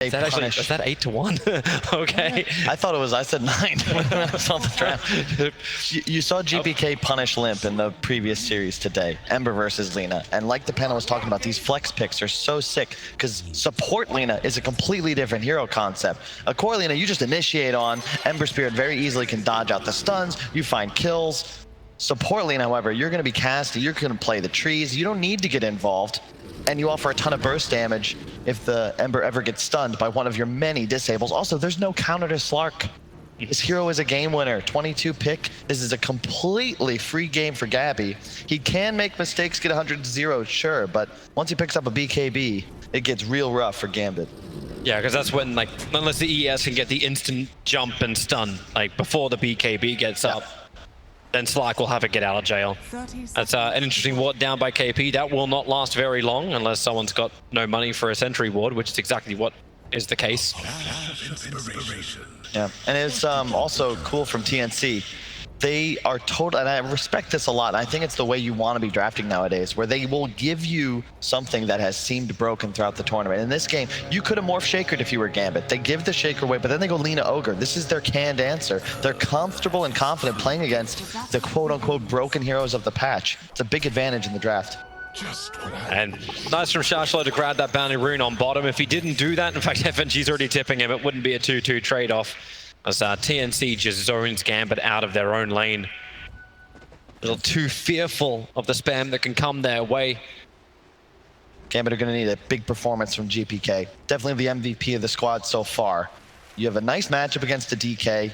Is that 8-1? Okay. I thought it was, I said 9 when I saw the draft. You saw GPK punish Limp in the previous series today, Ember versus Lina. And like the panel was talking about, these flex picks are so sick because support Lina is a completely different hero concept. A core Lina, you just initiate on, Ember Spirit very easily can dodge out the stuns, you find kills. Support Lina, however, you're going to be casting, you're going to play the trees, you don't need to get involved. And you offer a ton of burst damage if the Ember ever gets stunned by one of your many disables. Also, there's no counter to Slark. This hero is a game winner, 22 pick. This is a completely free game for Gabby. He can make mistakes, get 100-0, sure, but once he picks up a BKB, it gets real rough for Gambit. Yeah, because that's when, like, unless the ES can get the instant jump and stun, like, before the BKB gets up, then Slark will have to get out of jail. That's an interesting ward down by KP. That will not last very long unless someone's got no money for a sentry ward, which is exactly what is the case. Yeah, and it's also cool from TNC. They are total, and I respect this a lot. I think it's the way you want to be drafting nowadays, where they will give you something that has seemed broken throughout the tournament. In this game, you could have morphed Shakered if you were Gambit. They give the Shaker away, but then they go Lina Ogre. This is their canned answer. They're comfortable and confident playing against the quote-unquote broken heroes of the patch. It's a big advantage in the draft. And nice from Shashlo to grab that bounty rune on bottom. If he didn't do that, in fact, FNG's already tipping him, it wouldn't be a 2-2 trade-off. As TNC just zones Gambit out of their own lane. A little too fearful of the spam that can come their way. Gambit are going to need a big performance from GPK. Definitely the MVP of the squad so far. You have a nice matchup against the DK.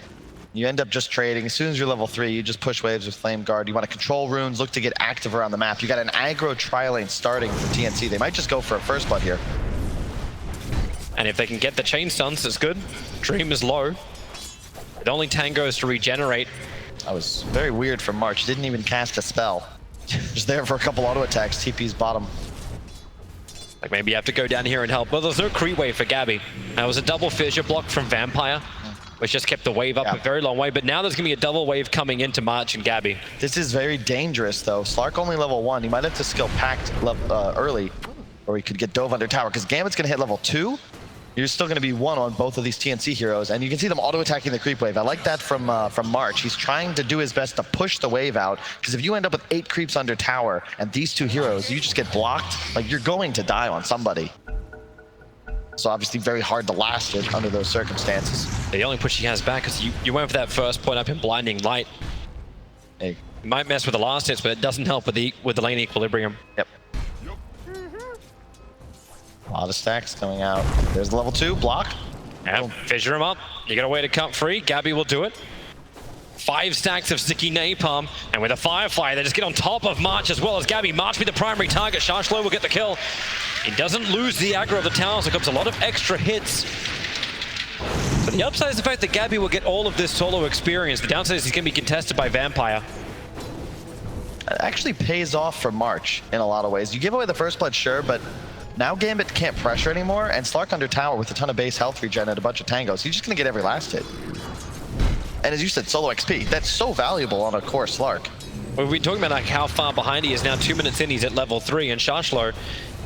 You end up just trading. As soon as you're level 3, you just push waves with Flame Guard. You want to control runes, look to get active around the map. You got an aggro tri-lane starting for TNC. They might just go for a first blood here. And if they can get the chain stuns, it's good. Dream is low. It only tangos to regenerate. That was very weird from March. Didn't even cast a spell. Just there for a couple auto attacks. TP's bottom. Like maybe you have to go down here and help. Well, there's no creep wave for Gabby. That was a double fissure block from Vampire, which just kept the wave up a very long way. But now there's going to be a double wave coming into March and Gabby. This is very dangerous, though. Slark only level 1. He might have to skill packed early, or he could get dove under tower, because Gambit's going to hit level 2. You're still going to be 1 on both of these TNC heroes, and you can see them auto-attacking the creep wave. I like that from March. He's trying to do his best to push the wave out, because if you end up with 8 creeps under tower, and these 2 heroes, you just get blocked, like, you're going to die on somebody. So obviously very hard to last it under those circumstances. The only push he has back is you went for that first point up in Blinding Light. Hey. You might mess with the last hits, but it doesn't help with the lane equilibrium. Yep. A lot of stacks coming out. There's the level 2 block. And fissure him up. You got a way to cut free. Gabby will do it. 5 stacks of sticky napalm, and with a Firefly, they just get on top of March as well as Gabby. March be the primary target. Shashlo will get the kill. He doesn't lose the aggro of the tower, so it comes a lot of extra hits. So the upside is the fact that Gabby will get all of this solo experience. The downside is he's going to be contested by Vampire. It actually pays off for March in a lot of ways. You give away the first blood, sure, but now Gambit can't pressure anymore, and Slark under tower with a ton of base health regen and a bunch of tangos. He's just going to get every last hit. And as you said, solo XP. That's so valuable on a core Slark. We've been talking about like how far behind he is now. 2 minutes in, he's at level 3, and Shashlo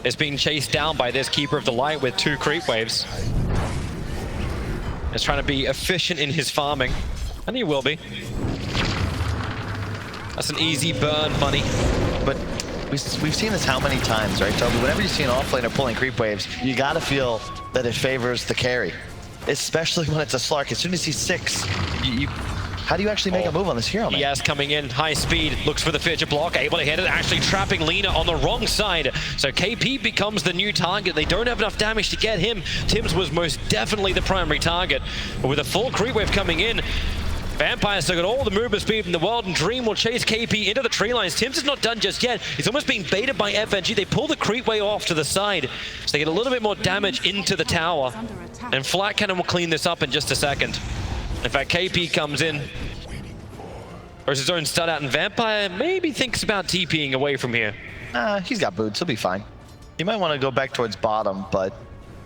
is being chased down by this Keeper of the Light with 2 creep waves. He's trying to be efficient in his farming, and he will be. That's an easy burn money. But we've seen this how many times, right, Toby? Whenever you see an offlaner pulling creep waves, you gotta feel that it favors the carry. Especially when it's a Slark. As soon as he's 6, how do you actually make a move on this hero, man? Yes, coming in, high speed, looks for the fissure block, able to hit it, actually trapping Lina on the wrong side. So KP becomes the new target. They don't have enough damage to get him. Tims was most definitely the primary target. But with a full creep wave coming in, Vampire still got all the movement speed in the world, and Dream will chase KP into the tree lines. Tims is not done just yet. He's almost being baited by FNG. They pull the creep way off to the side, so they get a little bit more damage into the tower. And Flat Cannon will clean this up in just a second. In fact, KP comes in, throws his own stud out, and Vampire maybe thinks about TPing away from here. He's got boots. He'll be fine. He might want to go back towards bottom, but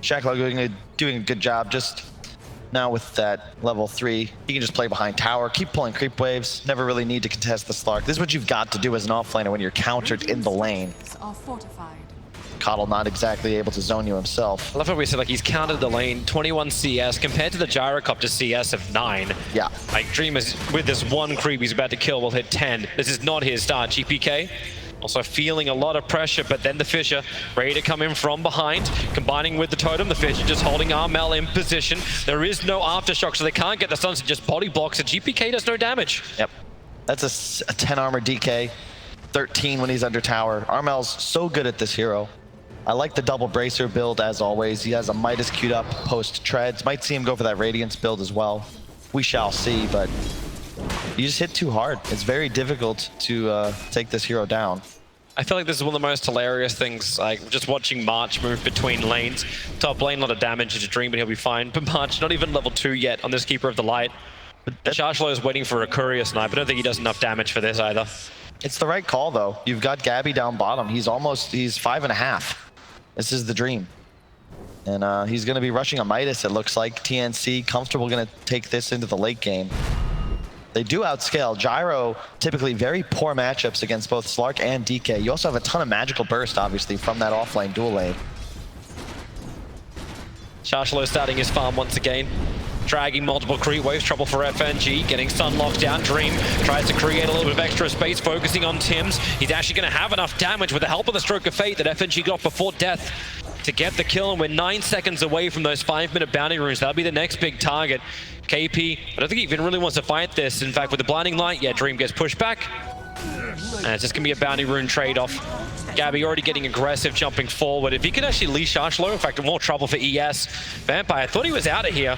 Shacklow doing a good job. Just now with that level 3, he can just play behind tower, keep pulling creep waves, never really need to contest the Slark. This is what you've got to do as an offlaner when you're countered in the lane. Coddle not exactly able to zone you himself. I love how we said, like, he's countered the lane, 21 CS, compared to the Gyrocopter CS of 9. Yeah. Like, Dream is, with this one creep he's about to kill, will hit 10. This is not his start. GPK also feeling a lot of pressure, but then the Fissure ready to come in from behind, combining with the Totem. The Fissure just holding Armel in position. There is no aftershock, so they can't get the stuns. It just body blocks, and GPK does no damage. Yep. That's a 10 armor DK, 13 when he's under tower. Armel's so good at this hero. I like the double bracer build as always. He has a Midas queued up post treads. Might see him go for that Radiance build as well. We shall see, but you just hit too hard. It's very difficult to take this hero down. I feel like this is one of the most hilarious things, like just watching March move between lanes. Top lane, a lot of damage into Dream, but he'll be fine. But March, not even level 2 yet on this Keeper of the Light. Chargelo is waiting for a Courier Snipe. I don't think he does enough damage for this either. It's the right call though. You've got Gabby down bottom. He's 5.5. This is the Dream. And he's gonna be rushing a Midas, it looks like. TNC comfortable gonna take this into the late game. They do outscale. Gyro, typically very poor matchups against both Slark and DK. You also have a ton of magical burst, obviously, from that offlane dual lane. Chargelo starting his farm once again. Dragging multiple creep waves, trouble for FNG, getting stun locked down. Dream tries to create a little bit of extra space, focusing on Tims. He's actually going to have enough damage with the help of the Stroke of Fate that FNG got before death to get the kill, and we're 9 seconds away from those 5-minute bounty runes. That'll be the next big target. KP, I don't think he even really wants to fight this. In fact, with the blinding light, yeah, Dream gets pushed back. And it's just going to be a bounty rune trade-off. Gabby already getting aggressive, jumping forward. If he could actually leash Chargelo, in fact, more trouble for ES. Vampire, I thought he was out of here.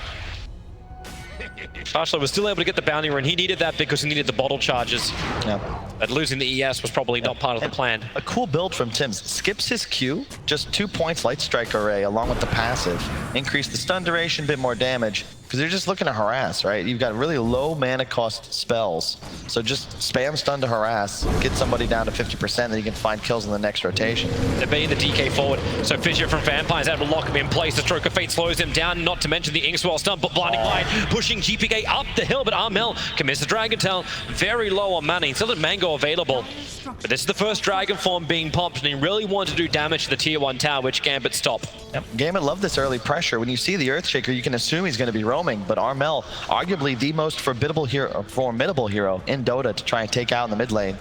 Chargelo was still able to get the bounty rune. He needed that because he needed the bottle charges. Yeah. But losing the ES was probably not part of the plan. A cool build from Tims. Skips his Q, just 2 points Light Strike Array along with the passive. Increase the stun duration, bit more damage. Because they're just looking to harass, right? You've got really low mana cost spells. So just spam stun to harass, get somebody down to 50%, then you can find kills in the next rotation. They're baiting the DK forward, so Fissure from Vampire's able to lock him in place. The Stroke of Fate slows him down, not to mention the Inkswell stun, but Blinding Light pushing GPK up the hill, but Armel commits the Dragon Tail, very low on mana. He still had Mango available, but this is the first Dragon form being popped, and he really wanted to do damage to the Tier 1 tower, which Gambit stopped. Yep. Gambit loved this early pressure. When you see the Earthshaker, you can assume he's going to be roaming, but Armel, arguably the most formidable hero in Dota to try and take out in the mid lane.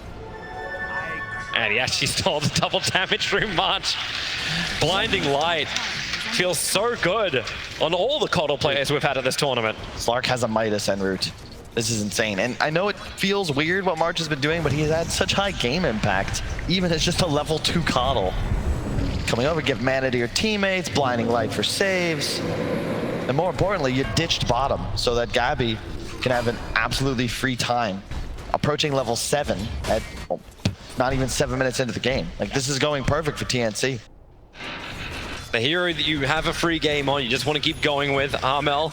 And he actually stole the double damage through March. Blinding Light feels so good on all the Coddle players we've had at this tournament. Slark has a Midas en route. This is insane. And I know it feels weird what March has been doing, but he's had such high game impact, even as just a level 2 Coddle. Coming over, give mana to your teammates, Blinding Light for saves. And more importantly, you ditched bottom so that Gabby can have an absolutely free time. Approaching level 7 at not even 7 minutes into the game. Like, this is going perfect for TNC. The hero that you have a free game on, you just want to keep going with, Armel.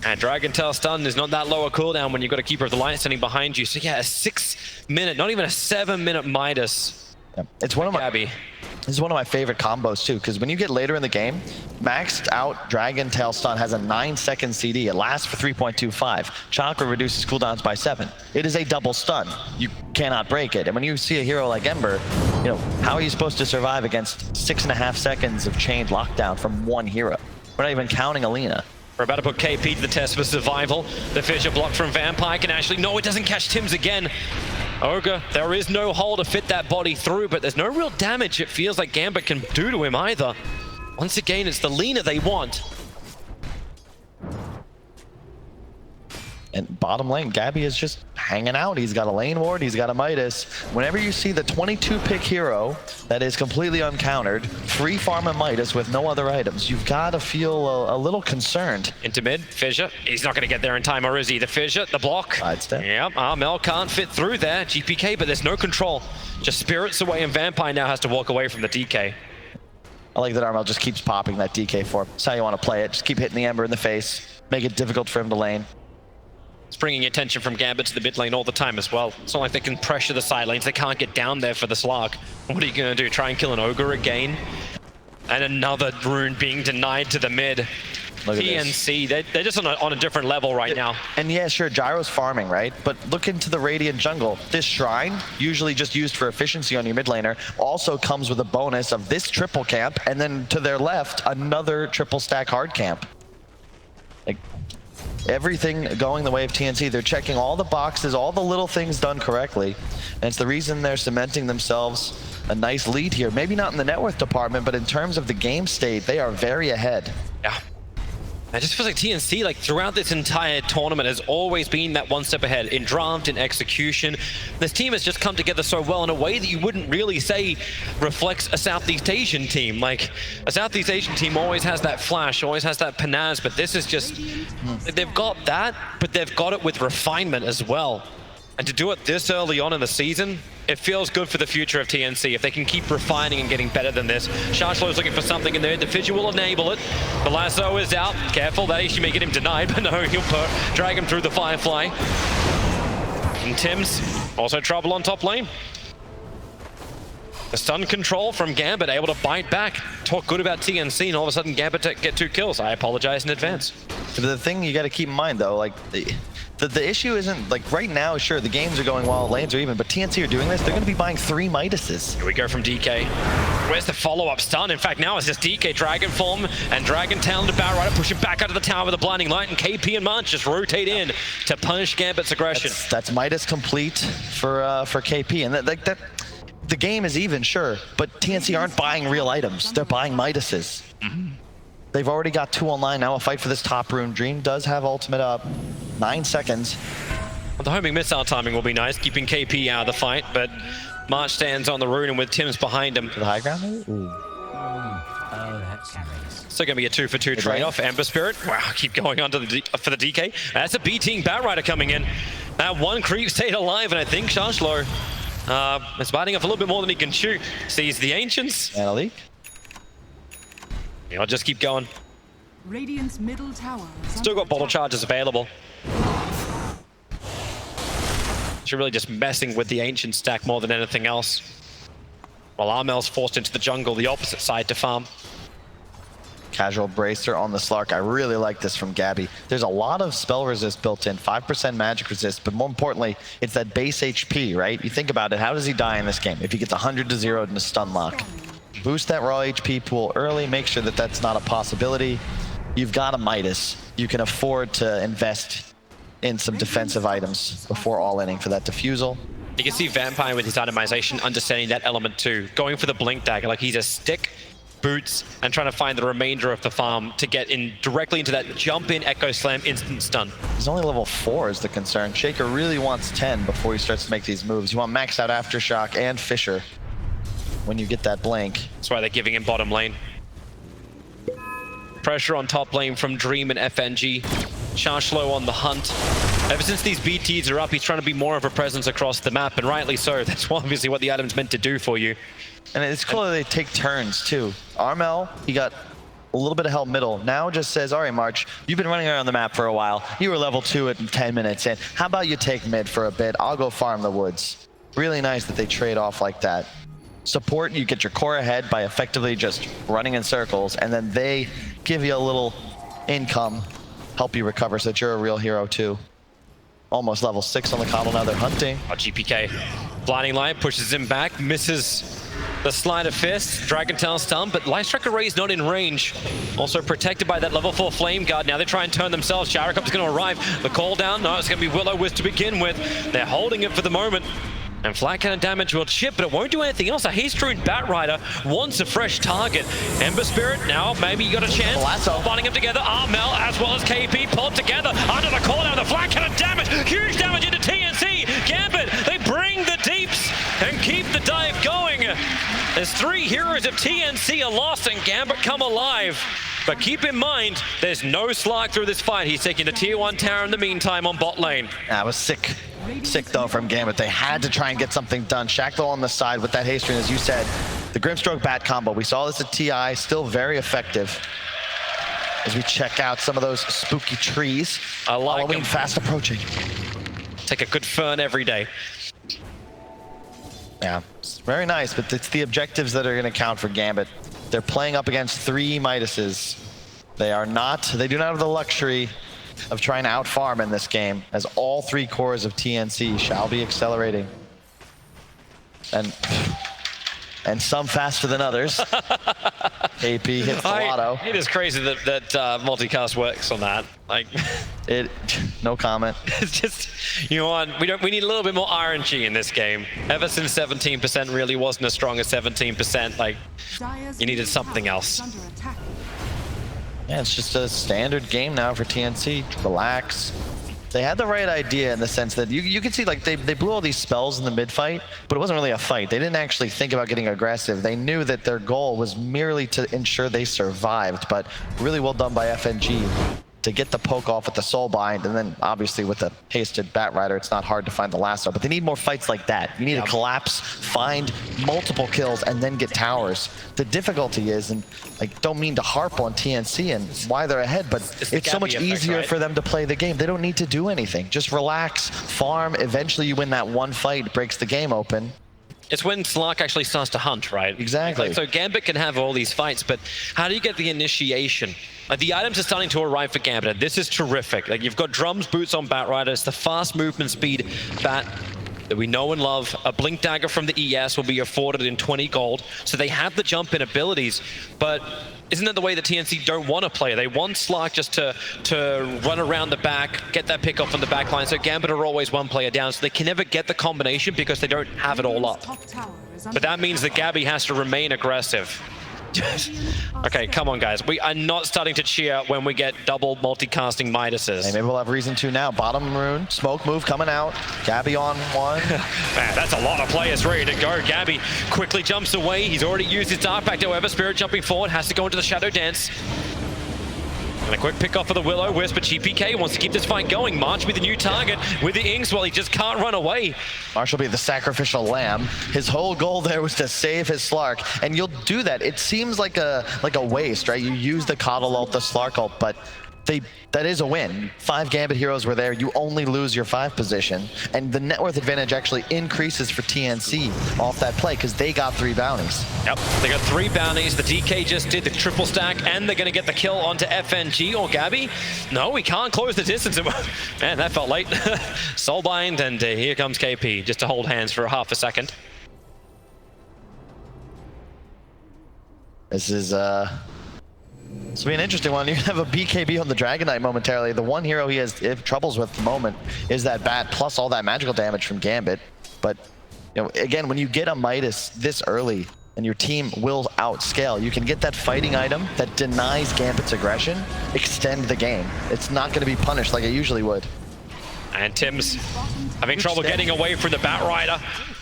And Dragon Tail stun is not that low a cooldown when you've got a Keeper of the Light standing behind you. So yeah, a 6-minute, not even a 7-minute Midas. Yeah. It's one of my Gabby. This is one of my favorite combos too, because when you get later in the game, maxed out Dragon Tail stun has a 9-second CD. It lasts for 3.25. Chakra reduces cooldowns by 7. It is a double stun. You cannot break it. And when you see a hero like Ember, you know, how are you supposed to survive against 6.5 seconds of chained lockdown from one hero? We're not even counting Alina. We're about to put KP to the test for survival. The Fissure blocked from Vampire can actually... No, it doesn't catch Tims again. Ogre, there is no hole to fit that body through, but there's no real damage it feels like Gambit can do to him either. Once again, it's the Lina they want. And bottom lane, Gabby is just hanging out. He's got a lane ward, he's got a Midas. Whenever you see the 22-pick hero that is completely uncountered, free farm a Midas with no other items, you've got to feel a little concerned. Into mid, Fissure. He's not going to get there in time, or is he? The Fissure, the block. Sidestep. Yep, Armel can't fit through there. GPK, but there's no control. Just spirits away, and Vampire now has to walk away from the DK. I like that Armel just keeps popping that DK for him. That's how you want to play it. Just keep hitting the Ember in the face. Make it difficult for him to lane. It's bringing attention from Gambit to the mid lane all the time as well. It's not like they can pressure the side lanes. They can't get down there for the Slark. What are you going to do? Try and kill an Ogre again? And another rune being denied to the mid. Look at TNC, they're just on a different level right now. And yeah, sure, Gyro's farming, right? But look into the Radiant jungle. This shrine, usually just used for efficiency on your mid laner, also comes with a bonus of this triple camp, and then to their left, another triple stack hard camp. Like, everything going the way of TNC. They're checking all the boxes, all the little things done correctly. And it's the reason they're cementing themselves a nice lead here. Maybe not in the net worth department, but in terms of the game state, they are very ahead. Yeah. It just feels like TNC, like throughout this entire tournament, has always been that one step ahead in draft, in execution. This team has just come together so well in a way that you wouldn't really say reflects a Southeast Asian team. Like, a Southeast Asian team always has that flash, always has that panache, but this is just, they've got that, but they've got it with refinement as well. And to do it this early on in the season, it feels good for the future of TNC if they can keep refining and getting better than this. Sharshlo's looking for something in there. The Fidget will enable it. The lasso is out. Careful, that actually may get him denied, but no, he'll drag him through the Firefly. And Tim's also trouble on top lane. The stun control from Gambit able to bite back. Talk good about TNC, and all of a sudden Gambit get 2 kills. I apologize in advance. But the thing you got to keep in mind, though, like the issue isn't, like, right now, sure, the games are going well, lanes are even, but TNC are doing this, they're going to be buying 3 Midases. Here we go from DK. Where's the follow-up stun? In fact, now it's just DK Dragon Form and Dragon Talon to Batrider, pushing back out of the tower with a blinding light, and KP and Munch just rotate in to punish Gambit's aggression. That's Midas complete for KP, and that the game is even, sure, but TNC aren't buying real items, they're buying Midases. They've already got 2 online now. A fight for this top rune. Dream does have ultimate up. 9 seconds. Well, the homing missile timing will be nice, keeping KP out of the fight, but March stands on the rune and with Tim's behind him. To the high ground? Ooh. Still going to be a 2-for-2 trade-off. Ember Spirit, wow, keep going on to for the DK. That's a B-Team Batrider coming in. That one creep stayed alive, and I think Sharshlo is biting off a little bit more than he can chew. Sees the Ancients. And a leak. I'll just keep going. Radiant's middle tower. Still got bottle charges available. She's really just messing with the Ancient stack more than anything else. While Armel's forced into the jungle, the opposite side to farm. Casual bracer on the Slark. I really like this from Gabby. There's a lot of spell resist built in, 5% magic resist, but more importantly, it's that base HP, right? You think about it, how does he die in this game? If he gets 100 to 0 in a stun lock. Boost that raw HP pool early, make sure that that's not a possibility. You've got a Midas. You can afford to invest in some defensive items before all-inning for that defusal. You can see Vampire with his itemization understanding that element too. Going for the Blink Dagger, like he's a stick, boots, and trying to find the remainder of the farm to get in directly into that jump-in Echo Slam instant stun. He's only level 4 is the concern. Shaker really wants 10 before he starts to make these moves. You want maxed out Aftershock and Fisher when you get that blink. That's why they're giving him bottom lane. Pressure on top lane from Dream and FNG. Sharshlo on the hunt. Ever since these BTs are up, he's trying to be more of a presence across the map, and rightly so. That's obviously what the item's meant to do for you. And it's cool that they take turns, too. Armel, he got a little bit of help middle. Now just says, all right, March, you've been running around the map for a while. You were level 2 at 10 minutes in. How about you take mid for a bit? I'll go farm the woods. Really nice that they trade off like that. Support, you get your core ahead by effectively just running in circles, and then they give you a little income, help you recover so that you're a real hero too. Almost level 6 on the coddle, now they're hunting. Oh, GPK. Blinding Light pushes him back, misses the Sleight of Fist, Dragon Tail stun, but Light Strike Array is not in range. Also protected by that level 4 Flame Guard. Now they try and turn themselves. Sharikop's going to arrive. The call down, no, it's going to be Will-O-Wisp to begin with. They're holding it for the moment. And flat cannon damage will chip, but it won't do anything else. A haste-runed Batrider wants a fresh target. Ember Spirit, now maybe you got a chance. Lasso. Bonding them together. Armel as well as KP pulled together under the call down. The flat cannon damage, huge damage into TNC. Gambit, they bring the deeps and keep the dive going. As 3 heroes of TNC are lost and Gambit come alive. But keep in mind, there's no Slark through this fight. He's taking the tier 1 tower in the meantime on bot lane. That was sick. Sick though from Gambit. They had to try and get something done. Shackle on the side with that haste ring, as you said. The Grimstroke bat combo. We saw this at TI, still very effective. As we check out some of those spooky trees. I like Halloween them. fast approaching. Take a good fern every day. Yeah, it's very nice, but it's the objectives that are going to count for Gambit. They're playing up against 3 Midases. They are not, they do not have the luxury of trying to outfarm in this game, as all 3 cores of TNC shall be accelerating. And some faster than others. AP hits the lotto. It is crazy that multicast works on that. Like, no comment. It's just, you know what? We need a little bit more RNG in this game. Ever since 17% really wasn't as strong as 17%, like, you needed something else. Yeah, it's just a standard game now for TNC. Relax. They had the right idea in the sense that you can see, like, they blew all these spells in the mid-fight, but it wasn't really a fight. They didn't actually think about getting aggressive. They knew that their goal was merely to ensure they survived, but really well done by FNG to get the poke off with the soul bind, and then obviously with the hasted Bat Rider, it's not hard to find the lasso, but they need more fights like that. You need to collapse, find multiple kills, and then get towers. The difficulty is, and I don't mean to harp on TNC and why they're ahead, but it's so much easier for them to play the game. They don't need to do anything. Just relax, farm, eventually you win that one fight, breaks the game open. It's when Slark actually starts to hunt, right? Exactly. Like, so Gambit can have all these fights, but how do you get the initiation? Like, the items are starting to arrive for Gambit, and this is terrific. Like, you've got drums, boots on Bat Rider. It's the fast movement speed Bat that we know and love. A Blink Dagger from the ES will be afforded in 20 gold, so they have the jump in abilities, but isn't that the way that TNC don't want to play? They want Slark just to run around the back, get that pick off on the back line, so Gambit are always one player down, so they can never get the combination because they don't have it all up. But that means that Gabby has to remain aggressive. Okay, come on, guys. We are not starting to cheer when we get double multicasting Midases. Hey, maybe we'll have reason to now. Bottom rune, smoke move coming out. Gabby on one. Man, that's a lot of players ready to go. Gabby quickly jumps away. He's already used his Dark Pact, however. Spirit jumping forward, has to go into the Shadow Dance. And a quick pick off of the Willow Wisp, but GPK wants to keep this fight going. March with the new target with the Inks while he just can't run away. Marsh will be the sacrificial lamb. His whole goal there was to save his Slark, and you'll do that. It seems like a waste, right? You use the Coddle ult, the Slark ult, but that is a win. 5 Gambit heroes were there. You only lose your 5 position, and the net worth advantage actually increases for TNC off that play because they got 3 bounties. Yep, they got 3 bounties. The DK just did the triple stack, and they're going to get the kill onto FNG or Gabby. No, we can't close the distance. Man, that felt late. Soulbind, and here comes KP just to hold hands for half a second. This is This will be an interesting one. You have a BKB on the Dragon Knight momentarily. The one hero he has troubles with at the moment is that Bat, plus all that magical damage from Gambit. But, you know, again, when you get a Midas this early and your team will outscale, you can get that fighting item that denies Gambit's aggression, extend the game. It's not going to be punished like it usually would. And Tim's having trouble getting away from the Bat Rider.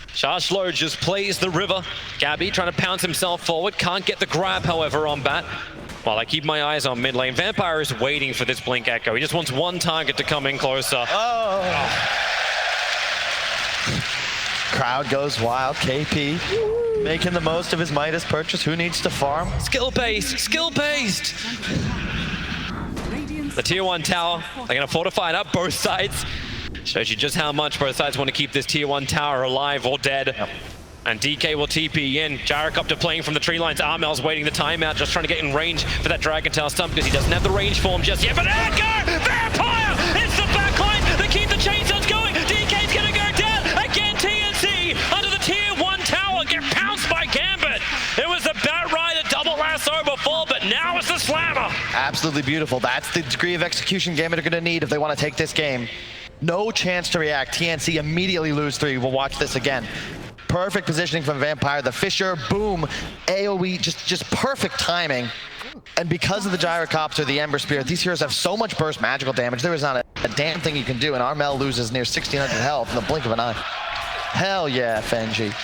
Chargelo just plays the river. Gabby trying to pounce himself forward. Can't get the grab, however, on Bat. While I keep my eyes on mid lane, Vampire is waiting for this Blink Echo. He just wants one target to come in closer. Oh. Crowd goes wild. KP making the most of his Midas purchase. Who needs to farm? Skill-based, skill-based. The tier 1 tower, they're going to fortify it up both sides. Shows you just how much both sides want to keep this tier 1 tower alive or dead. Yep. And DK will TP in. Jarek up to playing from the tree lines. Armel's waiting the timeout, just trying to get in range for that Dragon Tail stump because he doesn't have the range for him just yet. But Echo! Vampire! It's the backline! They keep the chainsaws going! DK's gonna go down! Again, TNC under the tier 1 tower get pounced by Gambit! It was the Bat Rider double lasso before, but now it's the Slammer! Absolutely beautiful. That's the degree of execution Gambit are gonna need if they want to take this game. No chance to react. TNC immediately lose 3. We'll watch this again. Perfect positioning from Vampire. The Fissure, boom, AoE, just perfect timing. And because of the Gyrocopter, the Ember Spirit, these heroes have so much burst magical damage, there is not a damn thing you can do, and Armel loses near 1,600 health in the blink of an eye. Hell yeah, Fng.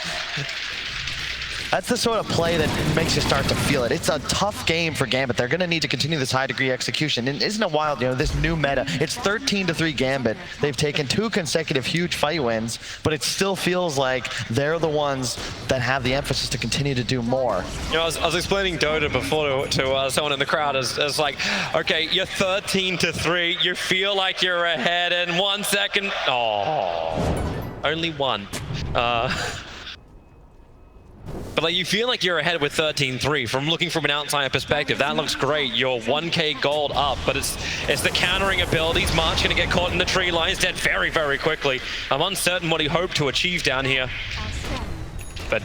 That's the sort of play that makes you start to feel it. It's a tough game for Gambit. They're going to need to continue this high degree execution. And isn't it wild, you know, this new meta, it's 13-3 Gambit. They've taken 2 consecutive huge fight wins, but it still feels like they're the ones that have the emphasis to continue to do more. You know, I was explaining Dota before to someone in the crowd as like, okay, you're 13-3, you feel like you're ahead in 1 second. Oh, only one. But like, you feel like you're ahead with 13-3 from looking from an outside perspective. That looks great. You're 1k gold up, but it's the countering abilities. March going to get caught in the tree lines, dead very, very quickly. I'm uncertain what he hoped to achieve down here. But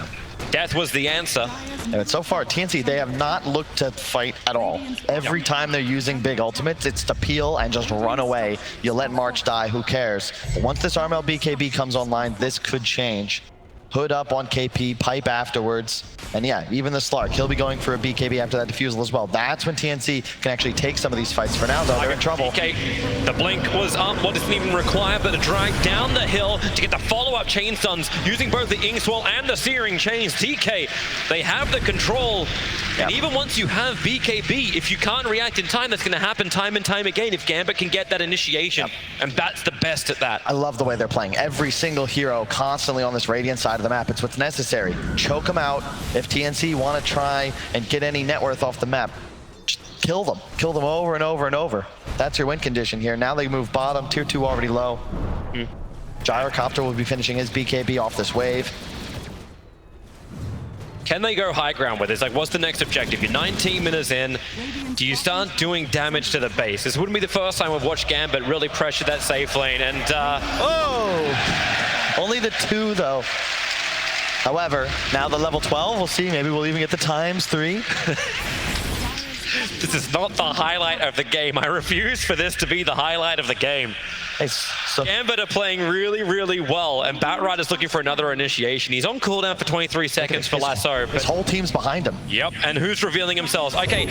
death was the answer. And so far, TNC, they have not looked to fight at all. Every time they're using big ultimates, it's to peel and just run away. You let March die, who cares? But once this RML BKB comes online, this could change. Hood up on KP, pipe afterwards. And yeah, even the Slark, he'll be going for a BKB after that defusal as well. That's when TNC can actually take some of these fights. For now, though, they're in trouble. DK, the blink was up, what doesn't even require but a drag down the hill to get the follow-up chain stuns using both the Ink Swirl and the Searing Chains. DK, they have the control. And even once you have BKB, if you can't react in time, that's going to happen time and time again if Gambit can get that initiation. And that's the best at that. I love the way they're playing. Every single hero constantly on this Radiant side of the map. It's what's necessary. Choke them out. If TNC want to try and get any net worth off the map, just kill them. Kill them over and over and over. That's your win condition here. Now they move bottom. Tier 2 already low. Gyrocopter will be finishing his BKB off this wave. Can they go high ground with this? Like, what's the next objective? You're 19 minutes in. Do you start doing damage to the base? This wouldn't be the first time we've watched Gambit really pressure that safe lane. And, oh! Only the 2, though. However, now the level 12, we'll see. Maybe we'll even get the ×3. This is not the highlight of the game. I refuse for this to be the highlight of the game. Gambit are playing really, really well, and Batrider's looking for another initiation. He's on cooldown for 23 seconds for Lasso. His whole team's behind him. Yep, and who's revealing themselves? Okay,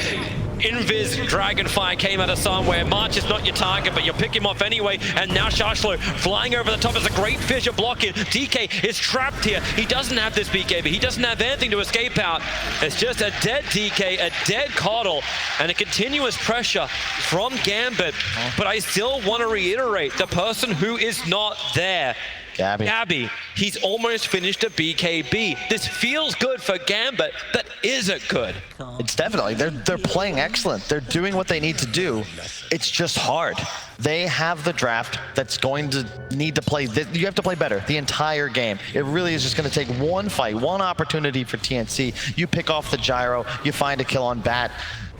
Invis Dragonfire came out of somewhere. March is not your target, but you'll pick him off anyway. And now Shashlo flying over the top as a great fissure block in. DK is trapped here. He doesn't have this BKB. He doesn't have anything to escape out. It's just a dead DK, a dead Coddle, and a continuous pressure from Gambit. But I still want to reiterate, the person who is not there, Gabby, he's almost finished a BKB. This feels good for Gambit, but is it good? It's definitely, they're playing excellent. They're doing what they need to do. It's just hard. They have the draft that's going to need to play, you have to play better the entire game. It really is just going to take one fight, one opportunity for TNC. You pick off the gyro, you find a kill on Bat,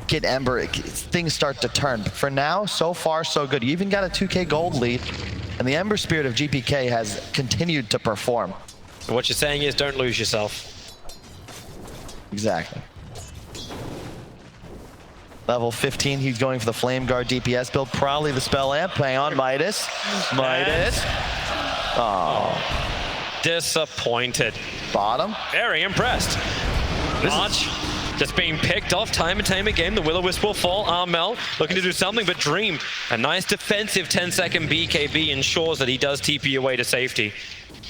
get Ember, things start to turn. But for now, so far, so good. You even got a 2k gold lead, and the Ember Spirit of GPK has continued to perform. So what you're saying is don't lose yourself. Exactly. Level 15, he's going for the Flame Guard DPS build, probably the Spell Amp, playing on Midas. Midas. Oh. Disappointed. Bottom. Very impressed. March just being picked off time and time again. The Will-O-Wisp will fall. Armel looking to do something but Dream. A nice defensive 10-second BKB ensures that he does TP away to safety.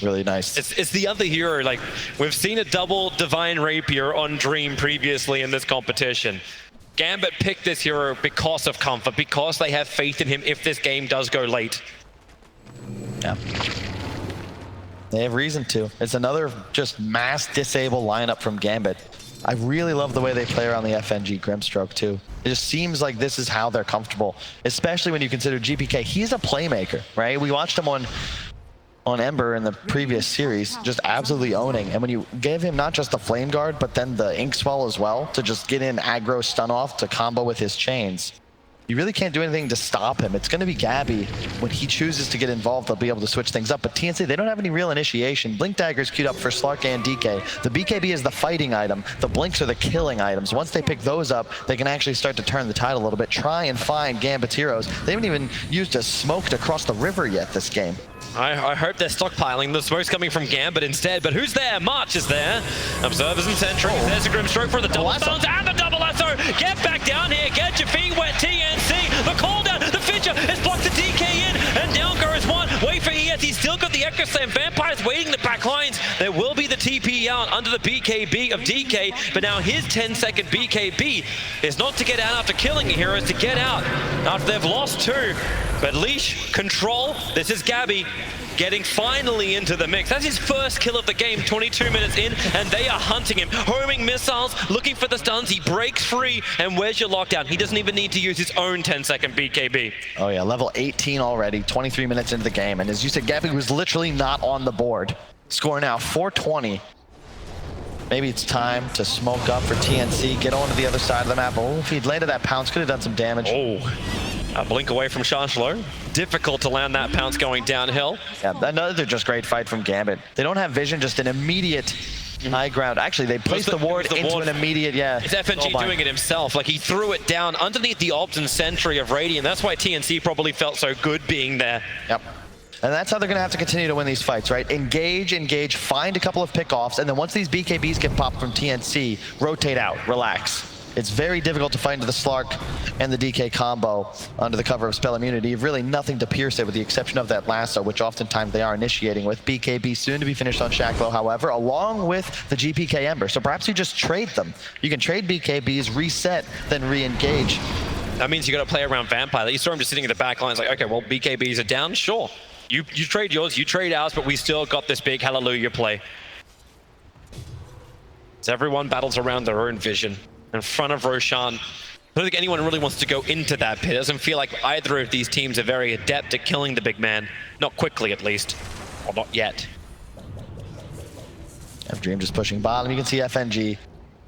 Really nice. It's the other hero. Like, we've seen a double Divine Rapier on Dream previously in this competition. Gambit picked this hero because of comfort, because they have faith in him if this game does go late. Yeah. They have reason to. It's another just mass disable lineup from Gambit. I really love the way they play around the Fng Grimstroke too. It just seems like this is how they're comfortable, especially when you consider GPK. He's a playmaker, right? We watched him on Ember in the previous series, just absolutely owning. And when you gave him not just the Flame Guard, but then the Ink Swell as well, to just get in aggro stun off to combo with his chains, you really can't do anything to stop him. It's going to be Gabby. When he chooses to get involved, they'll be able to switch things up. But TNC, they don't have any real initiation. Blink Dagger's queued up for Slark and DK. The BKB is the fighting item. The Blinks are the killing items. Once they pick those up, they can actually start to turn the tide a little bit. Try and find Gambit's heroes. They haven't even used a smoke to cross the river yet this game. I hope they're stockpiling. The smoke's coming from Gambit instead, but who's there? March is there. Observers and sentries. There's a Grimstroke for the double stuns and the double lasso. Get back down here. Get your feet wet, TNC. The call down. The Fidger has blocked the DK in, and down goes one. Wait for ES. He's still got the Echo Slam. Vampire's waiting the back lines. There will be the TP out under the BKB of DK, but now his 10-second BKB is not to get out after killing a hero, it's to get out after they've lost two. But Leash, control. This is Gabby getting finally into the mix. That's his first kill of the game, 22 minutes in, and they are hunting him. Homing missiles, looking for the stuns. He breaks free, and where's your lockdown? He doesn't even need to use his own 10-second BKB. Oh yeah, level 18 already, 23 minutes into the game. And as you said, Gabby was literally not on the board. Score now 420. Maybe it's time to smoke up for TNC, get on to the other side of the map. Oh, if he'd landed that pounce, could have done some damage. Oh, a blink away from Chancellor. Difficult to land that pounce going downhill. Yeah, another just great fight from Gambit. They don't have vision, just an immediate high ground. Actually, they placed the ward into an immediate, It's FNG doing it himself. Like, he threw it down underneath the Obs and Sentry of Radiant. That's why TNC probably felt so good being there. Yep. And that's how they're going to have to continue to win these fights, right? Engage, find a couple of pickoffs, and then once these BKBs get popped from TNC, rotate out, relax. It's very difficult to fight into the Slark and the DK combo under the cover of spell immunity. You've really nothing to pierce it with the exception of that lasso, which oftentimes they are initiating with. BKB soon to be finished on Shacklo, however, along with the GPK Ember. So perhaps you just trade them. You can trade BKBs, reset, then re-engage. That means you got to play around Vampire. You saw him just sitting in the back line. It's like, okay, well, BKBs are down, sure. You trade yours, you trade ours, but we still got this big hallelujah play. As everyone battles around their own vision in front of Roshan. I don't think anyone really wants to go into that pit. It doesn't feel like either of these teams are very adept at killing the big man. Not quickly, at least. Or not yet. Dream just pushing bottom. You can see FNG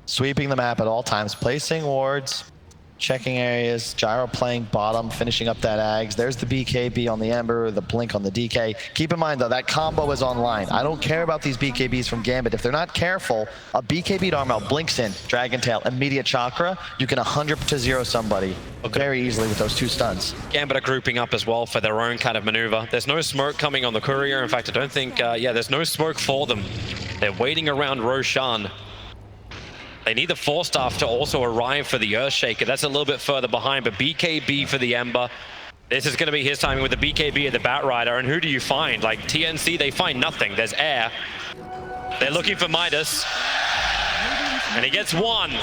sweeping the map at all times, placing wards, checking areas, Gyro playing bottom, finishing up that Ags. There's the BKB on the Ember, the blink on the DK. Keep in mind though, that combo is online. I don't care about these BKBs from Gambit. If they're not careful, a BKB to Armel blinks in, Dragon Tail, immediate chakra, you can 100-0 somebody very easily with those two stuns. Gambit are grouping up as well for their own kind of maneuver. There's no smoke coming on the courier. In fact, I don't think, there's no smoke for them. They're waiting around Roshan. They need the Force Staff to also arrive for the Earthshaker. That's a little bit further behind, but BKB for the Ember. This is going to be his timing with the BKB and the Batrider. And who do you find? Like TNC, they find nothing. There's air. They're looking for Midas. And he gets one.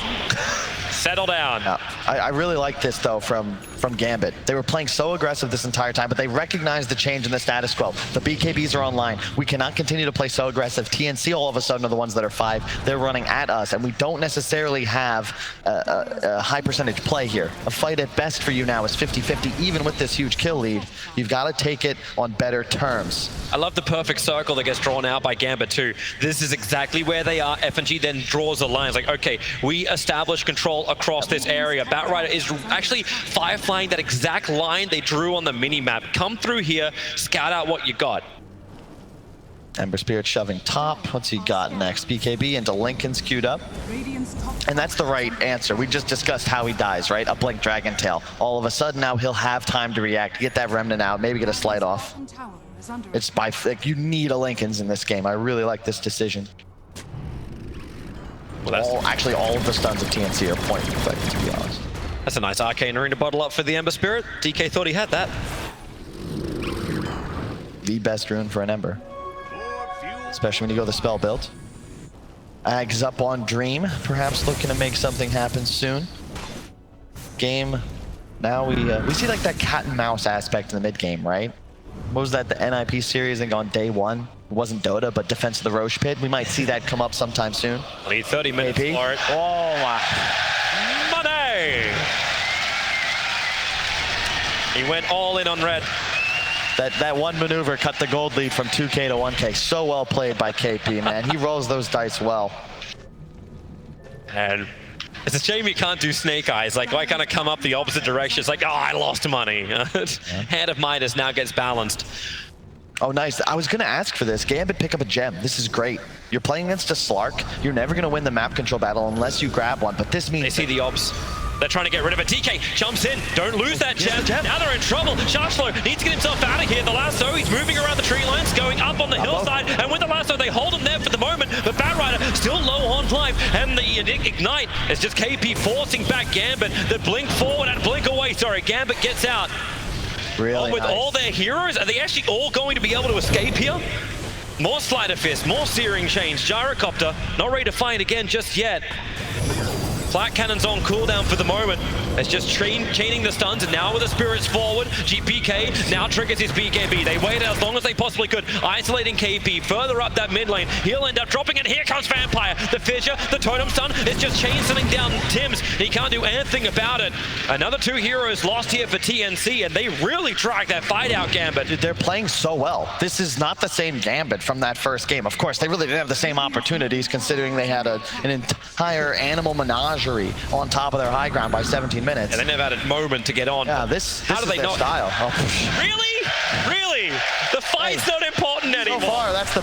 Settle down. Yeah, I really like this though from Gambit. They were playing so aggressive this entire time, but they recognized the change in the status quo. The BKBs are online. We cannot continue to play so aggressive. TNC all of a sudden are the ones that are 5. They're running at us, and we don't necessarily have a high percentage play here. A fight at best for you now is 50-50, even with this huge kill lead. You've got to take it on better terms. I love the perfect circle that gets drawn out by Gambit too. This is exactly where they are. FNG then draws a line. It's like, okay, we establish control across this area. Batrider is actually fireflying that exact line they drew on the mini-map. Come through here, scout out what you got. Ember Spirit shoving top. What's he got next? BKB into Lincoln's queued up. And that's the right answer. We just discussed how he dies, right? A blink Dragon Tail. All of a sudden now he'll have time to react, get that Remnant out, maybe get a slide off. It's like you need a Lincoln's in this game. I really like this decision. Well, actually, all of the stuns of TNC are point perfect, to be honest. That's a nice arcane rune to bottle up for the Ember Spirit. DK thought he had that. The best rune for an Ember. Especially when you go the spell build. Ags up on Dream, perhaps looking to make something happen soon. Game, now we see like that cat and mouse aspect in the mid game, right? What was that, the NIP series, I think on day 1? It wasn't Dota, but Defense of the Roche Pit. We might see that come up sometime soon. I need 30 minutes for it. Oh my. Money! He went all in on red. That one maneuver cut the gold lead from 2K to 1K. So well played by KP, man. He rolls those dice well. And it's a shame he can't do Snake Eyes. Like, why can't I come up the opposite direction? It's like, oh, I lost money. Hand of Midas now gets balanced. Oh, nice. I was going to ask for this. Gambit pick up a gem. This is great. You're playing against a Slark. You're never going to win the map control battle unless you grab one. But this means... They see the obs. They're trying to get rid of it. DK jumps in. Don't lose that gem. Now they're in trouble. Chancellor needs to get himself out of here. The lasso, he's moving around the tree lines, going up on the hillside. And with the lasso, they hold him there for the moment. But Batrider still low on life. And the Ignite is just KP forcing back Gambit. The blink forward and blink away. Sorry, Gambit gets out. Really with nice. all their heroes, are they actually all going to be able to escape here? More Sleight of Fist, more Searing Chains, Gyrocopter, not ready to fight again just yet. Flat Cannon's on cooldown for the moment. It's just chaining the stuns, and now with the spirits forward, GPK now triggers his BKB. They waited as long as they possibly could, isolating KP further up that mid lane. He'll end up dropping, and here comes Vampire. The fissure, the totem stun, it's just chain stunning down Tims. He can't do anything about it. Another 2 heroes lost here for TNC, and they really dragged that fight out, Gambit. Dude, they're playing so well. This is not the same Gambit from that first game. Of course, they really didn't have the same opportunities, considering they had an entire animal menagerie on top of their high ground by 17 minutes. And they never had a moment to get on. Yeah, this How is do they their not? style. Oh. Really? Really? The fight's not important anymore. So far, that's the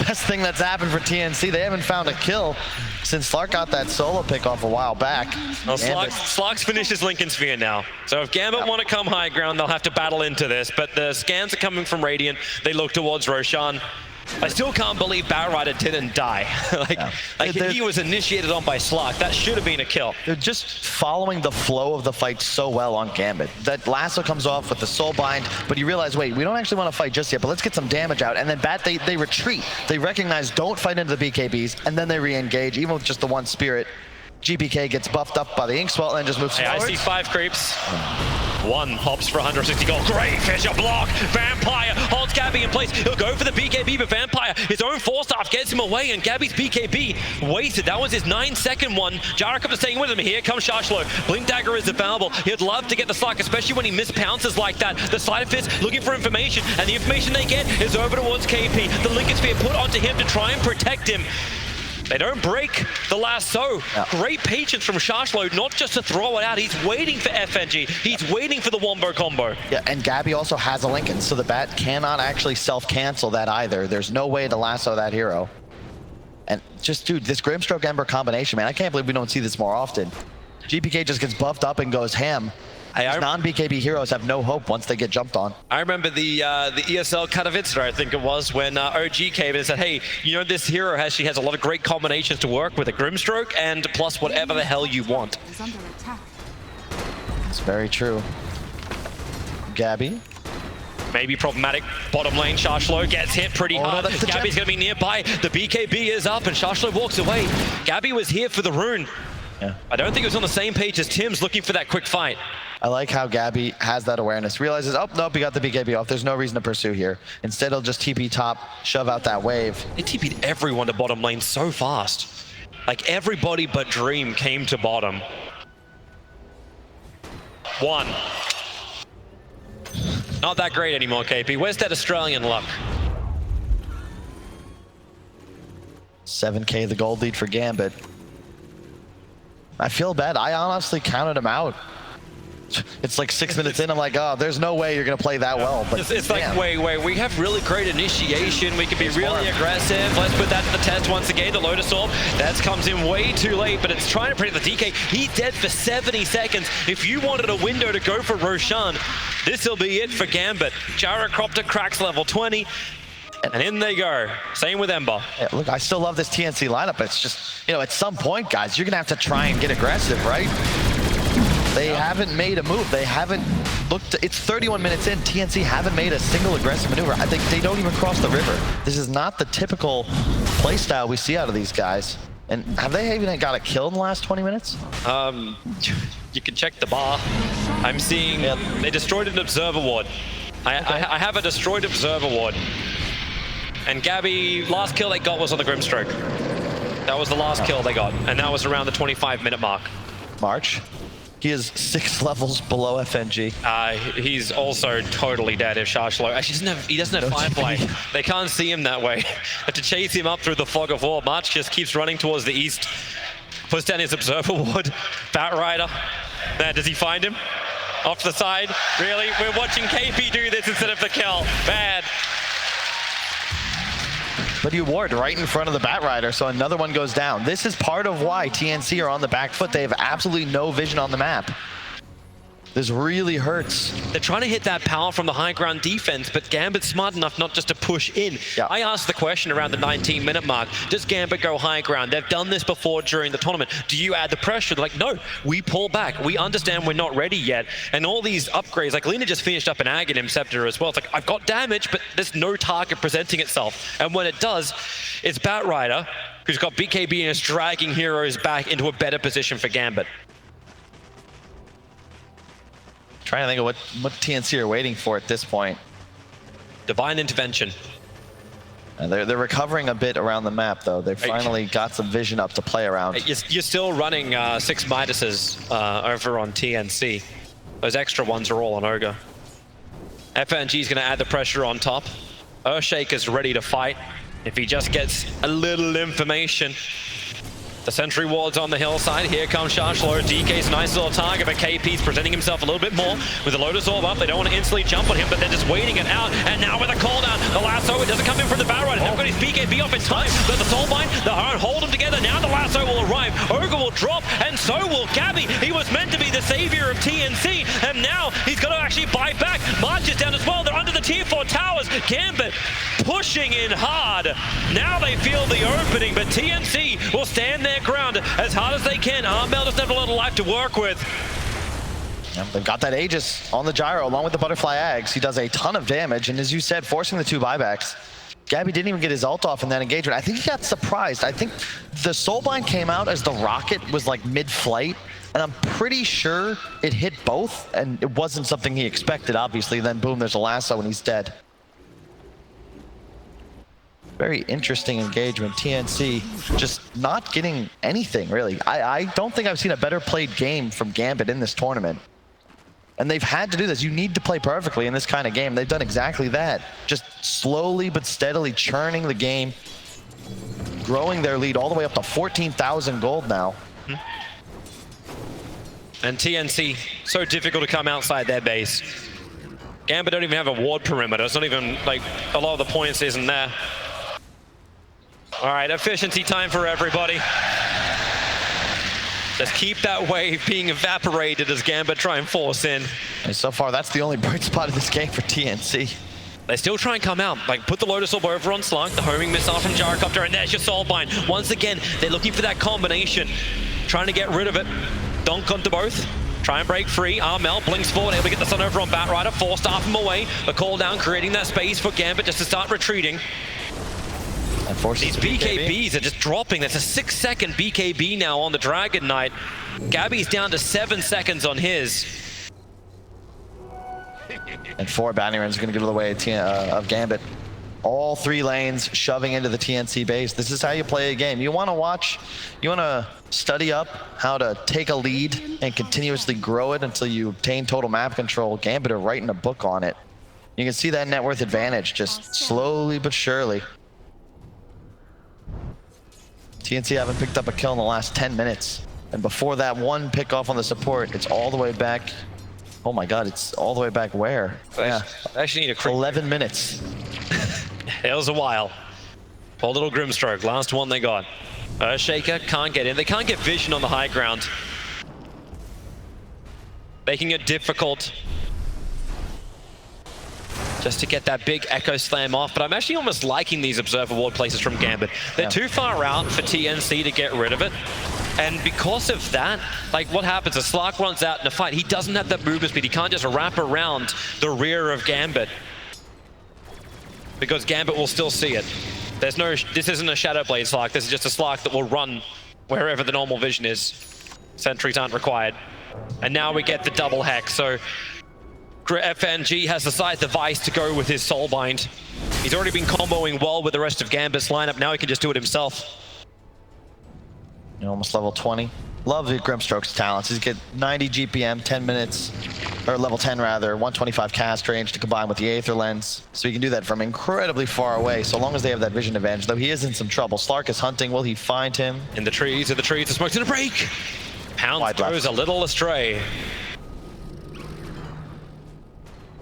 best thing that's happened for TNC. They haven't found a kill since Slark got that solo pick off a while back. Well, Slark's finishes Lincoln Sphere now. So if Gambit want to come high ground, they'll have to battle into this. But the scans are coming from Radiant. They look towards Roshan. I still can't believe Batrider didn't die. He was initiated on by Slark. That should have been a kill. They're just following the flow of the fight so well on Gambit. That lasso comes off with the soul bind, but you realize, wait, we don't actually want to fight just yet, but let's get some damage out. And then they retreat. They recognize, don't fight into the BKBs, and then they re-engage, even with just the one spirit. GPK gets buffed up by the Inkswell and then just moves forward. I see 5 creeps. 1 pops for 160 gold. Great fissure block. Vampire holds Gabby in place. He'll go for the BKB, but Vampire, his own 4-staff gets him away, and Gabby's BKB wasted. That was his 9-second one. Jarak up staying with him. Here comes Shashlo. Blink Dagger is available. He'd love to get the Slark, especially when he mispounces like that. The side of Fist looking for information, and the information they get is over towards KP. The Lincoln Sphere put onto him to try and protect him. They don't break the lasso. Yeah. Great patience from Shashlo, not just to throw it out. He's waiting for FNG. He's waiting for the wombo combo. Yeah, and Gabby also has a Lincoln, so the bat cannot actually self-cancel that either. There's no way to lasso that hero. And just, dude, this Grimstroke Ember combination, man, I can't believe we don't see this more often. GPK just gets buffed up and goes ham. These non-BKB heroes have no hope once they get jumped on. I remember the ESL Katowice, I think it was, when OG came in and said, hey, you know, this hero has a lot of great combinations to work with, a Grimstroke and plus whatever the hell you want. It's very true. Gabby. Maybe problematic bottom lane. Shashlo gets hit pretty hard. Gabby's going to be nearby. The BKB is up and Shashlo walks away. Gabby was here for the rune. Yeah. I don't think it was on the same page as Tim's looking for that quick fight. I like how Gabby has that awareness. Realizes, oh, nope, he got the BKB off. There's no reason to pursue here. Instead, he'll just TP top, shove out that wave. They TP'd everyone to bottom lane so fast. Like, everybody but Dream came to bottom. 1. Not that great anymore, KP. Where's that Australian luck? 7K the gold lead for Gambit. I feel bad. I honestly counted him out. It's like 6 minutes in, I'm like, oh, there's no way you're going to play that well. But it's like, wait, we have really great initiation. We can be really aggressive. Let's put that to the test once again. The Lotus Orb, that comes in way too late, but it's trying to predict the DK. He's dead for 70 seconds. If you wanted a window to go for Roshan, this will be it for Gambit. Gyrocopter cracks level 20. And in they go. Same with Ember. Yeah, look, I still love this TNC lineup. It's just, you know, at some point, guys, you're going to have to try and get aggressive, right? They haven't made a move. They haven't looked. It's 31 minutes in. TNC haven't made a single aggressive maneuver. I think they don't even cross the river. This is not the typical playstyle we see out of these guys. And have they even got a kill in the last 20 minutes? You can check the bar. I'm seeing they destroyed an observer ward. I have a destroyed observer ward. And Gabby, last kill they got was on the Grimstroke. That was the last kill they got. And that was around the 25-minute mark. March. He is 6 levels below FNG. He's also totally dead if Shashlo. Actually, he doesn't have Firefly. They can't see him that way. Have to chase him up through the fog of war. March just keeps running towards the east. Puts down his observer ward. Batrider. Now, does he find him? Off the side. Really? We're watching KP do this instead of the kill. Bad. But he ward right in front of the Batrider, so another one goes down. This is part of why TNC are on the back foot. They have absolutely no vision on the map. This really hurts. They're trying to hit that power from the high ground defense, but Gambit's smart enough not just to push in. Yeah. I asked the question around the 19-minute mark, does Gambit go high ground? They've done this before during the tournament. Do you add the pressure? They're like, no, we pull back. We understand we're not ready yet. And all these upgrades, like Lina just finished up an Aghanim Scepter as well. It's like, I've got damage, but there's no target presenting itself. And when it does, it's Batrider who's got BKB and is dragging heroes back into a better position for Gambit. Trying to think of what TNC are waiting for at this point. Divine Intervention. And they're recovering a bit around the map, though. They finally got some vision up to play around. You're still running 6 Midases over on TNC. Those extra ones are all on Ogre. FNG is going to add the pressure on top. Earthshaker's ready to fight if he just gets a little information. The sentry ward's on the hillside. Here comes Shashlo. DK's a nice little target, but KP's presenting himself a little bit more with the Lotus Orb up. They don't want to instantly jump on him, but they're just waiting it out. And now with a call down, the lasso, it doesn't come in from the Baron. They've got his BKB off in time, but the Soulbind, the Heart hold them together. Now the lasso will arrive. Ogre will drop, and so will Gabby. He was meant to be the savior of TNC, and now he's got to actually buy back. March is down as well. They're under the tier 4 towers. Gambit pushing in hard. Now they feel the opening, but TNC will stand their ground as hard as they can. Armel doesn't have a lot of life to work with. Yeah, they've got that Aegis on the gyro along with the Butterfly Ags. He does a ton of damage, and as you said, forcing the 2 buybacks. Gabby didn't even get his ult off in that engagement. I think he got surprised. I think the Soulbind came out as the rocket was like mid-flight, and I'm pretty sure it hit both, and it wasn't something he expected, obviously. Then boom, there's a lasso and he's dead. Very interesting engagement. TNC just not getting anything, really. I don't think I've seen a better played game from Gambit in this tournament. And they've had to do this. You need to play perfectly in this kind of game. They've done exactly that. Just slowly but steadily churning the game, growing their lead all the way up to 14,000 gold now. And TNC, so difficult to come outside their base. Gambit don't even have a ward perimeter. It's not even, like, a lot of the points isn't there. All right, efficiency time for everybody. Just keep that wave being evaporated as Gambit try and force in. And so far, that's the only bright spot of this game for TNC. They still try and come out, like put the Lotus Orb over on Slunk, the homing missile from Gyrocopter, and there's your Soulbind. Once again, they're looking for that combination, trying to get rid of it. Donk onto both. Try and break free. Armel blinks forward, able to get the sun over on Batrider, forced off him away. The call down, creating that space for Gambit just to start retreating. These BKBs are just dropping. There's a 6-second BKB now on the Dragon Knight. Gabby's down to 7 seconds on his. And 4 bounty runs are going to get in the way of Gambit. All 3 lanes shoving into the TNC base. This is how you play a game. You want to watch, you want to study up how to take a lead and continuously grow it until you obtain total map control. Gambit are writing a book on it. You can see that net worth advantage just slowly but surely. TNC haven't picked up a kill in the last 10 minutes. And before that one pick off on the support, it's all the way back. Oh my God, it's all the way back where? Yeah. I actually need a 11 minutes. It was a while. Poor little Grimstroke, last one they got. Earthshaker can't get in. They can't get vision on the high ground. Making it difficult just to get that big Echo Slam off, but I'm actually almost liking these Observer Ward places from Gambit. They're too far out for TNC to get rid of it, and because of that, like what happens, as Slark runs out in a fight, he doesn't have that movement speed, he can't just wrap around the rear of Gambit, because Gambit will still see it. There's no, this isn't a Shadow Blade Slark, this is just a Slark that will run wherever the normal vision is. Sentries aren't required. And now we get the double hex, so FNG has the size device to go with his Soulbind. He's already been comboing well with the rest of Gambit's lineup. Now he can just do it himself. You're almost level 20. Love the Grimstroke's talents. He's get 90 GPM, 10 minutes, or level 10 rather, 125 cast range to combine with the Aether Lens. So he can do that from incredibly far away, so long as they have that vision advantage. Though he is in some trouble. Slark is hunting. Will he find him? In the trees, the smoke's gonna break. Pounce goes a little astray.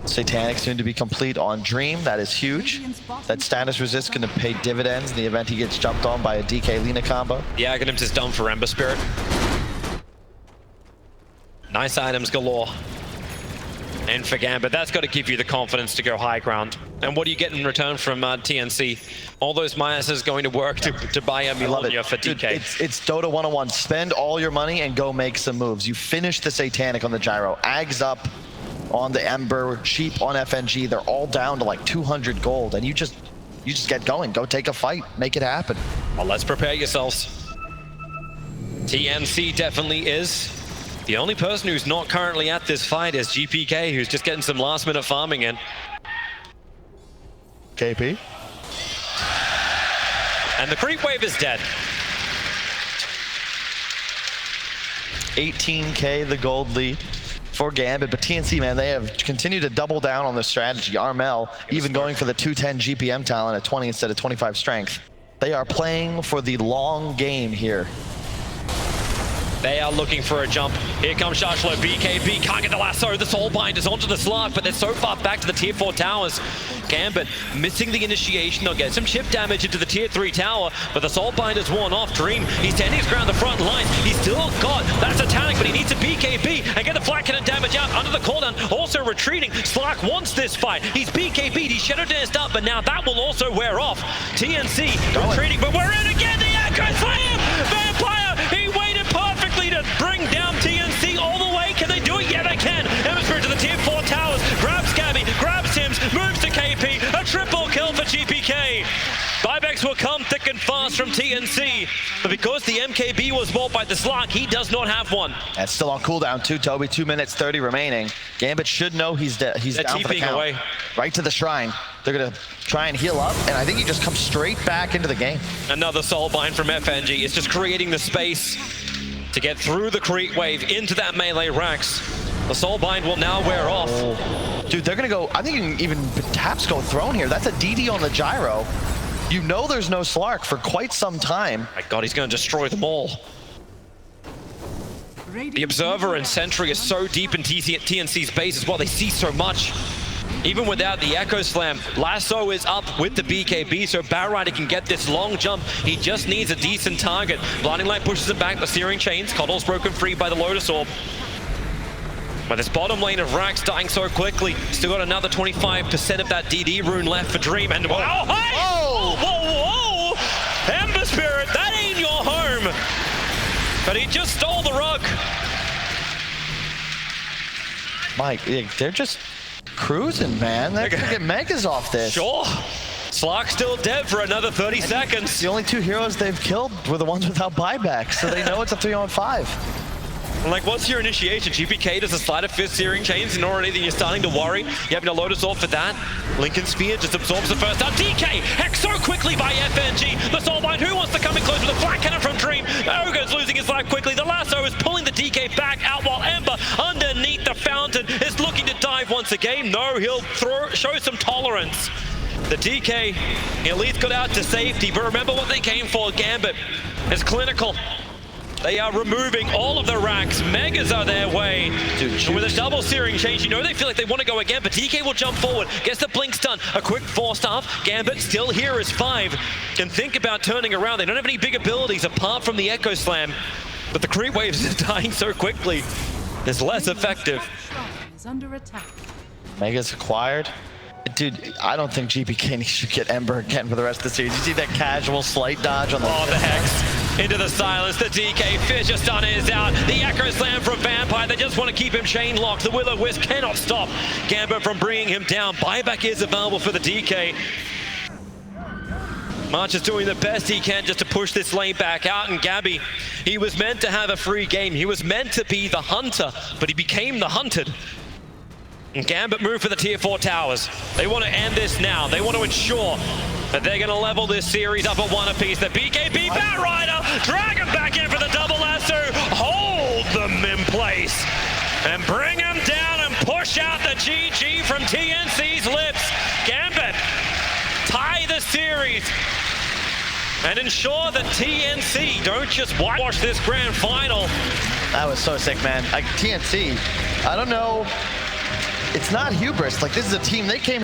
Satanic soon to be complete on Dream. That is huge. That status resist going to pay dividends in the event he gets jumped on by a DK Lina combo. Yeah, Aghanims is done for Ember Spirit. Nice items galore. And for Gambit, that's got to give you the confidence to go high ground. And what do you get in return from TNC? All those minuses going to work to buy a Millennia for DK. Dude, it's Dota 101. Spend all your money and go make some moves. You finish the Satanic on the gyro. Ags up on the Ember, Sheep on FNG. They're all down to like 200 gold. And you just You just get going. Go take a fight. Make it happen. Well, let's prepare yourselves. TNC definitely is. The only person who's not currently at this fight is GPK, who's just getting some last-minute farming in. KP. And the creep wave is dead. 18K the gold lead for Gambit, but TNC, man, they have continued to double down on the strategy. Armel even going for the 210 GPM talent at 20 instead of 25 strength. They are playing for the long game here. They are looking for a jump. Here comes Shashlo. BKB can't get the lasso. The Soulbind is onto the Slark, but they're so far back to the tier 4 towers. Gambit missing the initiation. They'll get some chip damage into the tier 3 tower, but the Soulbind is worn off. Dream, he's standing his ground the front line. He's still got that satanic, but he needs a BKB and get the flat cannon damage out under the cooldown. Also retreating. Slark wants this fight. He's BKB'd. He's shadow danced up, but now that will also wear off. TNC retreating, but we're in again. The Echo Slam! Vampire, he waited perfectly to bring down TNC all the way. Can they do it? Yeah, they can. Hemisphere to the tier 4 towers. Grabs Gabby, grabs Tims, moves to KP. A triple kill for GPK. Buybacks will come thick and fast from TNC, but because the MKB was bought by the Slark, he does not have one. And still on cooldown too, Toby. 2 minutes 30 remaining. Gambit should know he's down for the count. Away. Right to the shrine. They're gonna try and heal up, and I think he just comes straight back into the game. Another Soulbind from FNG. It's just creating the space to get through the creep wave into that melee Rax. The Soulbind will now wear off. Dude, they're gonna go, I think you can even perhaps go Throne here. That's a DD on the gyro. You know there's no Slark for quite some time. My God, he's gonna destroy them all. The Observer and Sentry is so deep in TNC's base as well. They see so much. Even without the Echo Slam, Lasso is up with the BKB, so Batrider can get this long jump. He just needs a decent target. Blinding Light pushes him back, the Searing Chains. Coddle's broken free by the Lotus Orb. But this bottom lane of Rax dying so quickly. Still got another 25% of that DD rune left for Dream. And whoa, hey! Whoa! Whoa, whoa! Ember Spirit, that ain't your home! But he just stole the rug. Mike, they're just cruising, man. They're gonna get Megas off this. Sure. Slark's still dead for another 30 seconds. The only 2 heroes they've killed were the ones without buyback, so they know it's a 3-on-5. Like, what's your initiation? GPK does a Sleight of Fist Searing Chains, and already then you're starting to worry. You have no Lotus Orb for that. Lincoln Sphere just absorbs the first down. DK hacked so quickly by FNG. The Soulbind, who wants to come in close with a flat cannon from Dream? Ogre's losing his life quickly. The Lasso is pulling the DK back out while Ember underneath the fountain is looking to dive once again. No, he'll show some tolerance. The DK at least got out to safety, but remember what they came for. Gambit is clinical. They are removing all of the Rax. Megas are their way. Dude, and with a double Searing Change, you know they feel like they want to go again, but DK will jump forward, gets the blink stun, a quick 4-staff. Gambit still here is 5. Can think about turning around. They don't have any big abilities apart from the Echo Slam, but the creep waves is dying so quickly. It's less effective. Is under attack. Megas acquired. Dude, I don't think GPK should get Ember again for the rest of the series. You see that casual slight dodge on the... Oh, the Hex into the silence. The DK Fisher stun is out. The Echo Slam from Vampire. They just want to keep him chain locked. The Will-O-Wisp cannot stop Gambit from bringing him down. Buyback is available for the DK. March is doing the best he can just to push this lane back out. And Gabby, he was meant to have a free game. He was meant to be the hunter, but he became the hunted. And Gambit move for the tier 4 towers. They want to end this now. They want to ensure that they're going to level this series up at 1 apiece. The BKB Batrider, drag him back in for the double lasso, hold them in place, and bring him down and push out the GG from TNC's lips. Gambit tie the series and ensure that TNC don't just whitewash this grand final. That was so sick, man. Like, TNC, I don't know. It's not hubris. Like, this is a team, they came